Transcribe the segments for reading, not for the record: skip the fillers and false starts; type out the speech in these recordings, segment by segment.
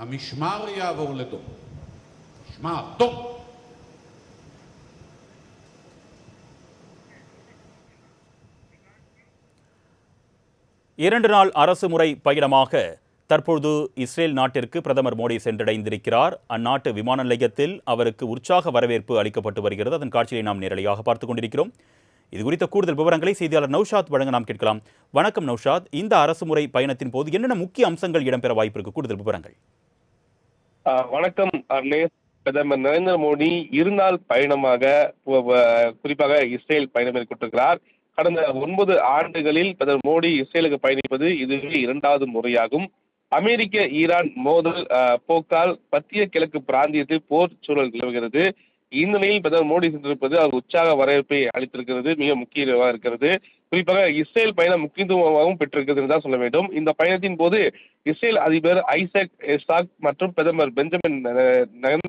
המשמר יעבור לדום. משמר, דום. இரண்டு நாள் அரசு முறை பயணமாக தற்பொழுது இஸ்ரேல் நாட்டிற்கு பிரதமர் மோடி சென்றடைந்திருக்கிறார். அந்நாட்டு விமான நிலையத்தில் அவருக்கு உற்சாக வரவேற்பு அளிக்கப்பட்டு வருகிறது. அதன் காட்சியை நாம் நேரடியாக பார்த்துக் கொண்டிருக்கிறோம். இது குறித்த கூடுதல் விவரங்களை செய்தியாளர் நௌஷாத் வழங்க நாம் கேட்கலாம். வணக்கம் நௌஷாத், இந்த அரசு முறை பயணத்தின் போது என்னென்ன முக்கிய அம்சங்கள் இடம்பெற வாய்ப்பு இருக்கு? கூடுதல் விவரங்கள். வணக்கம் அர்னேஸ். பிரதமர் நரேந்திர மோடி இருநாள் பயணமாக குறிப்பாக இஸ்ரேல் பயணம் மேற்கொண்டிருக்கிறார். கடந்த 9 ஆண்டுகளில் பிரதமர் மோடி இஸ்ரேலுக்கு பயணிப்பது இதுவே இரண்டாவது முறையாகும். அமெரிக்க ஈரான் மோதல் போக்கால் மத்திய கிழக்கு பிராந்தியத்தில் போர் சூழல் நிலவுகிறது. இந்நிலையில் பிரதமர் மோடி சென்றிருப்பது அவர் உற்சாக வரவேற்பை அளித்திருக்கிறது, மிக முக்கியமாக இருக்கிறது. குறிப்பாக இஸ்ரேல் பயணம் முக்கியத்துவமாகவும் பெற்றிருக்கிறது என்று தான் சொல்ல வேண்டும். இந்த பயணத்தின் போது இஸ்ரேல் அதிபர் ஐசக் ஹெர்சாக் மற்றும் பிரதமர் பெஞ்சமின்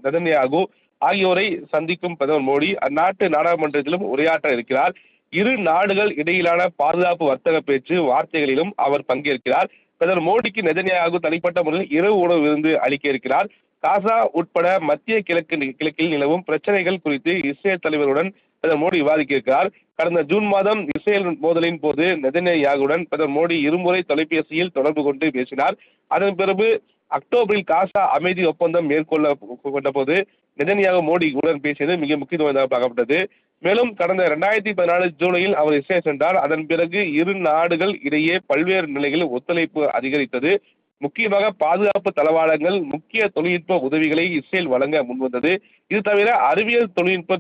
நெதன்யாகு ஆகியோரை சந்திக்கும் பிரதமர் மோடி அந்நாட்டு நாடாளுமன்றத்திலும் உரையாற்ற இருக்கிறார். இரு நாடுகள் இடையிலான பாதுகாப்பு வர்த்தக பேச்சு வார்த்தைகளிலும் அவர் பங்கேற்கிறார். பிரதமர் மோடிக்கு நெதன்யாகு தனிப்பட்ட முறையில் இரவு உணவு விருந்து அளிக்க இருக்கிறார். காசா உட்பட மத்திய கிழக்கில் நிலவும் பிரச்சனைகள் குறித்து இஸ்ரேல் தலைவருடன் பிரதமர் மோடி விவாதிக்க இருக்கிறார். கடந்த ஜூன் மாதம் இஸ்ரேல் மோதலின் போது நெதன்யாகுடன் பிரதமர் மோடி இருமுறை தொலைபேசியில் தொடர்பு கொண்டு பேசினார். அதன் பிறகு அக்டோபரில் காசா அமைதி ஒப்பந்தம் மேற்கொண்ட போது நெதன்யாகு மோடி உடன் பேசியது மிக முக்கியத்துவமாக பார்க்கப்பட்டது. மேலும் கடந்த 2014 ஜூலையில் அவர் இஸ்ரேல் சென்றார். அதன் பிறகு இரு நாடுகள் இடையே பல்வேறு நிலைகளில் ஒத்துழைப்பு அதிகரித்தது. முக்கியமாக பாதுகாப்பு தளவாடங்கள், முக்கிய தொழில்நுட்ப உதவிகளை இஸ்ரேல் வழங்க முன்வந்தது. இது தவிர அறிவியல் தொழில்நுட்ப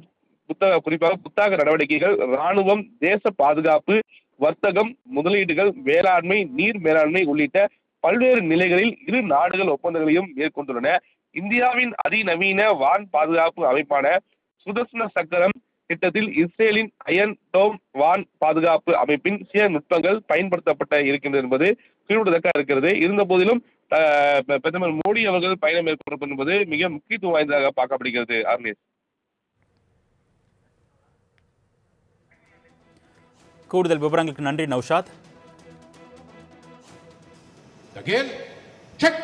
குறிப்பாக புத்தாக்க நடவடிக்கைகள், இராணுவம், தேச பாதுகாப்பு, வர்த்தகம், முதலீடுகள், வேளாண்மை, நீர் மேலாண்மை உள்ளிட்ட பல்வேறு நிலைகளில் இரு நாடுகள் ஒப்பந்தங்களையும் மேற்கொண்டுள்ளன. இந்தியாவின் அதிநவீன வான் பாதுகாப்பு அமைப்பான சுதர்சன சக்கரம் திட்டத்தில் இஸ்ரேலின் அயன் டோம் வான் பாதுகாப்பு அமைப்பின் சில நுட்பங்கள் பயன்படுத்தப்பட்ட இருக்கின்றது என்பது குறிப்பிடத்தக்க இருக்கிறது. இருந்த போதிலும் பிரதமர் மோடி அவர்கள் பயணம் மேற்கொள்வது என்பது மிக முக்கியத்துவம் வாய்ந்ததாக பார்க்கப்படுகிறது. அர்னேஸ், கூடுதல் விவரங்களுக்கு நன்றி நௌஷாத். דגל, צ'ק.